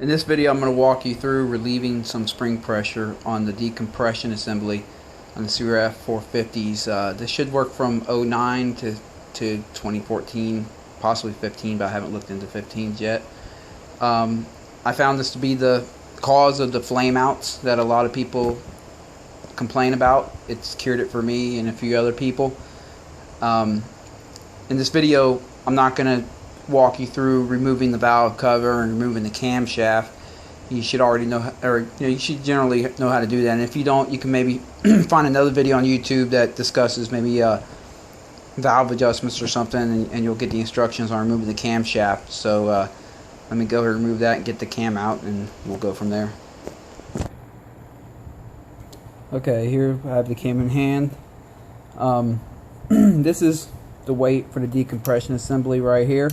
In this video, I'm going to walk you through relieving some spring pressure on the decompression assembly on the CRF450s. This should work from '09 to 2014, possibly 15, but I haven't looked into 15s yet. I found this to be the cause of the flameouts that a lot of people complain about. It's cured it for me and a few other people. In this video, I'm not going to walk you through removing the valve cover and removing the camshaft. You should already know, or you should generally know how to do that. And if you don't, you can maybe find another video on YouTube that discusses maybe valve adjustments or something, and you'll get the instructions on removing the camshaft. So let me go ahead and remove that and get the cam out, and we'll go from there. Okay, here I have the cam in hand. This is the weight for the decompression assembly right here.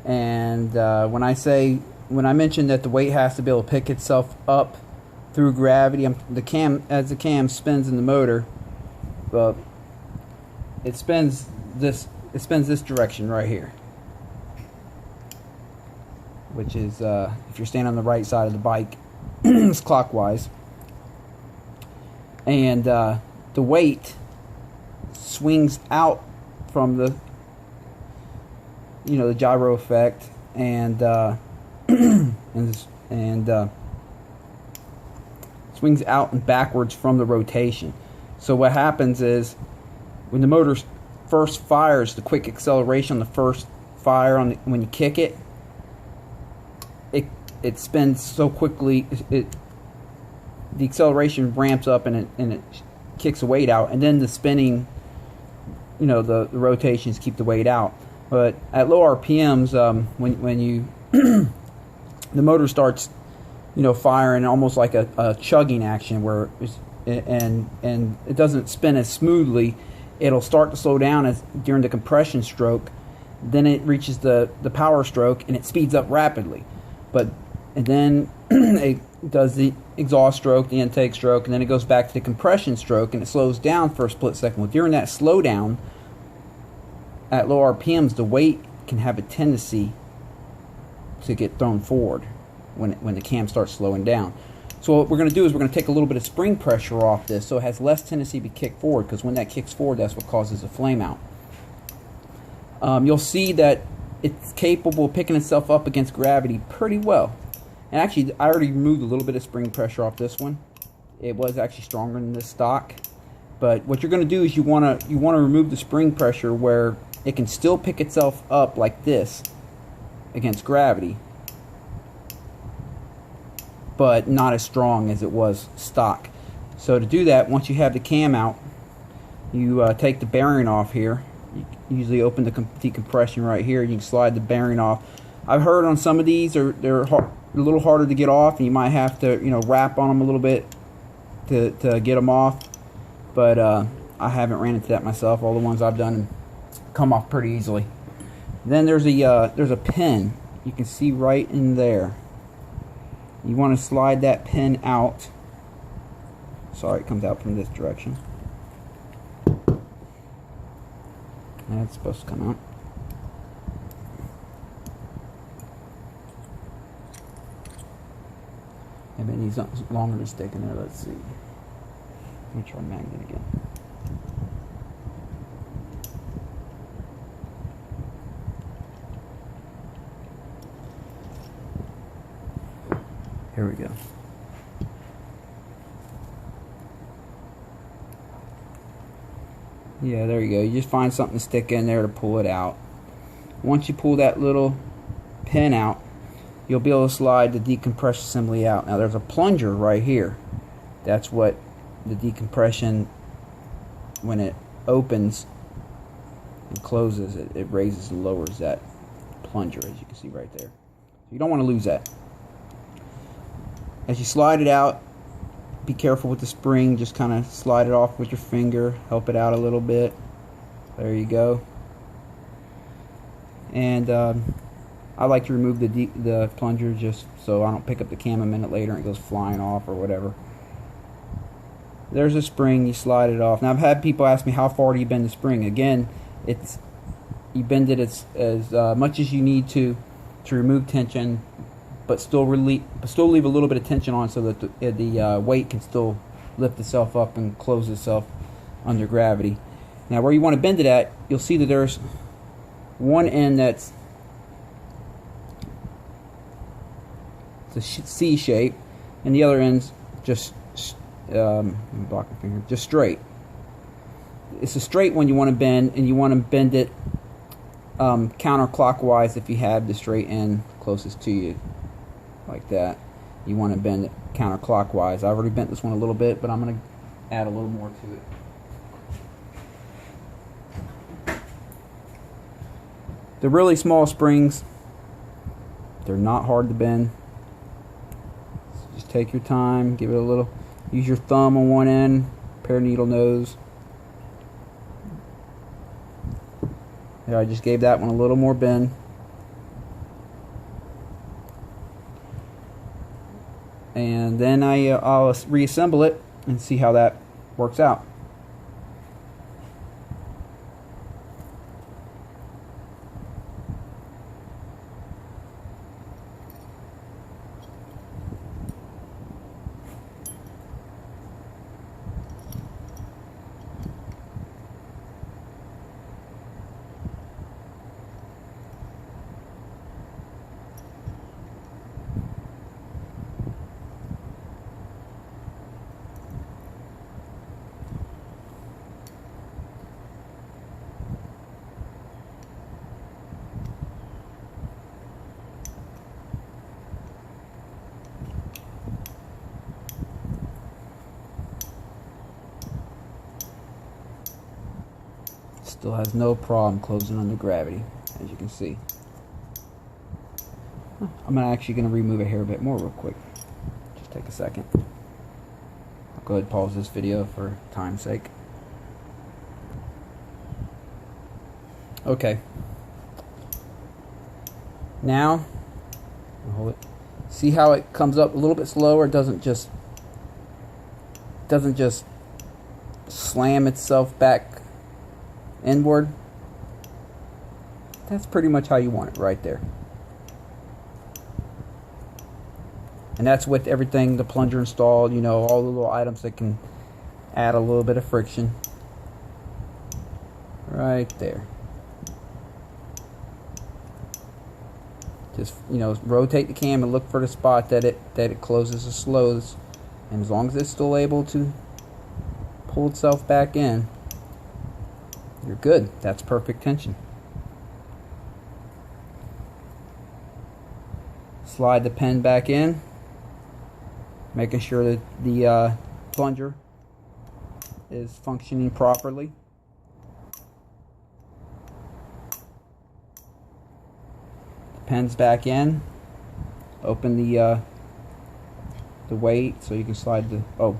And when I mentioned that the weight has to be able to pick itself up through gravity, as the cam spins in the motor, it spins this direction right here, which is if you're standing on the right side of the bike, it's clockwise, and the weight swings out from the the gyro effect, and swings out and backwards from the rotation. So what happens is, when the motor first fires, the quick acceleration on the first fire when you kick it, it spins so quickly, the acceleration ramps up and it kicks the weight out, and then the spinning, the rotations keep the weight out. But at low RPMs, when you the motor starts firing almost like a chugging action, where and it doesn't spin as smoothly, it'll start to slow down during the compression stroke. Then it reaches the power stroke and it speeds up rapidly. And then it does the exhaust stroke, the intake stroke, and then it goes back to the compression stroke and it slows down for a split second. Well, during that slowdown, at low RPMs, the weight can have a tendency to get thrown forward when the cam starts slowing down. So what we're going to do is we're going to take a little bit of spring pressure off this, so it has less tendency to be kicked forward, because when that kicks forward, that's what causes a flame out. You'll see that it's capable of picking itself up against gravity pretty well. And actually, I already removed a little bit of spring pressure off this one. It was actually stronger than this stock. But what you're going to do is you want to remove the spring pressure where it can still pick itself up like this against gravity, but not as strong as it was stock. So to do that, once you have the cam out, you take the bearing off here. You usually open the decompression right here. You can slide the bearing off. I've heard on some of these they're a little harder to get off, and you might have to wrap on them a little bit to get them off. But I haven't ran into that myself. All the ones I've done come off pretty easily. Then there's a pin you can see right in there. You want to slide that pin out. Sorry, it comes out from this direction. That's supposed to come out. Maybe it needs something longer to stick in there. Let's see. Let me try magnet again. Here we go. Yeah, there you go. You just find something to stick in there to pull it out. Once you pull that little pin out, you'll be able to slide the decompression assembly out. Now there's a plunger right here. That's what the decompression, when it opens and closes, it raises and lowers that plunger, as you can see right there. You don't want to lose that. As you slide it out, be careful with the spring. Just kind of slide it off with your finger, help it out a little bit. There you go. And I like to remove the plunger just so I don't pick up the cam a minute later and it goes flying off or whatever. There's a spring, you slide it off. Now I've had people ask me, how far do you bend the spring? Again, you bend it as much as you need to remove tension, but still leave a little bit of tension on, so that the weight can still lift itself up and close itself under gravity. Now, where you want to bend it at, you'll see that there's one end that's a C shape, and the other end's just block my finger, just straight. It's a straight one you want to bend, and you want to bend it counterclockwise if you have the straight end closest to you, like that. You want to bend it counterclockwise. I've already bent this one a little bit, but I'm going to add a little more to it. The really small springs, they're not hard to bend. So just take your time, give it a little, use your thumb on one end, pair needle nose. There, I just gave that one a little more bend. And then I'll reassemble it and see how that works out. Still has no problem closing under gravity, as you can see. I'm actually going to remove a hair bit more real quick. Just take a second. I'll go ahead and pause this video for time's sake. Okay. Now, I'll hold it. See how it comes up a little bit slower? It doesn't just slam itself back inward. That's pretty much how you want it, right there. And that's with everything, the plunger installed, you know, all the little items that can add a little bit of friction. Right there. Just, you know, rotate the cam and look for the spot that it closes or slows. And as long as it's still able to pull itself back in, you're good. That's perfect tension. Slide the pen back in, making sure that the plunger is functioning properly. The pen's back in. Open the weight so you can slide the. Oh,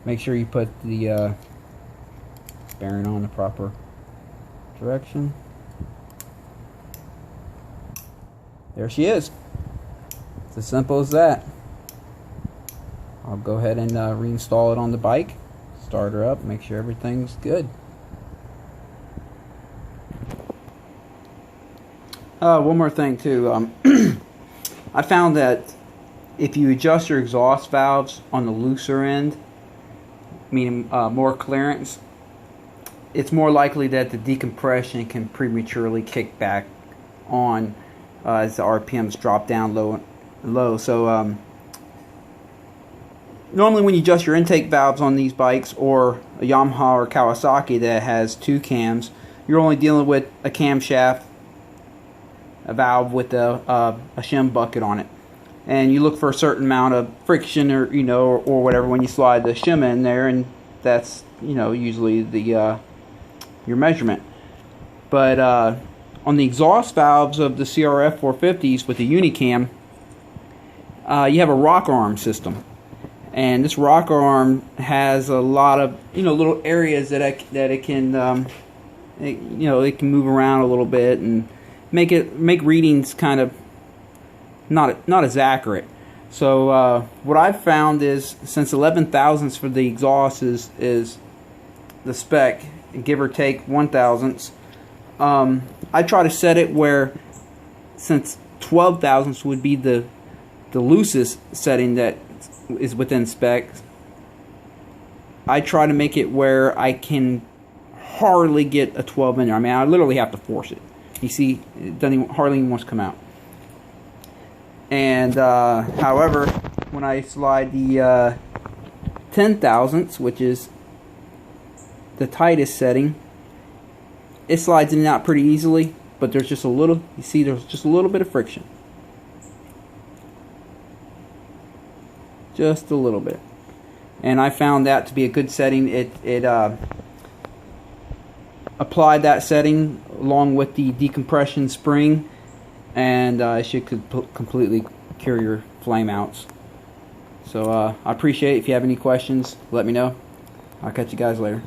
make sure you put the bearing on the proper direction. There she is. It's as simple as that. I'll go ahead and reinstall it on the bike, start her up, make sure everything's good. One more thing too. I found that if you adjust your exhaust valves on the looser end, meaning more clearance, it's more likely that the decompression can prematurely kick back on as the RPMs drop down low. So normally when you adjust your intake valves on these bikes, or a Yamaha or Kawasaki that has two cams, you're only dealing with a camshaft, a valve with a shim bucket on it, and you look for a certain amount of friction, or you know, or whatever when you slide the shim in there, and that's, you know, usually the your measurement. But on the exhaust valves of the CRF450s with the Unicam, you have a rocker arm system, and this rocker arm has a lot of, you know, little areas that it can you know, it can move around a little bit and make readings kind of not as accurate. So what I've found is, since 11 thousandths for the exhaust is the spec, give or take 1 thousandths, I try to set it where, since 12 thousandths would be the the loosest setting that is within specs. I try to make it where I can hardly get a 12 in there. I mean, I literally have to force it. You see, it doesn't even, hardly even wants to come out. And however, when I slide the 10 thousandths, which is the tightest setting, it slides in and out pretty easily, but there's just a little, you see, there's just a little bit of friction. Just a little bit. And I found that to be a good setting. It applied that setting along with the decompression spring, and it should completely cure your flame outs. So I appreciate it. If you have any questions, let me know. I'll catch you guys later.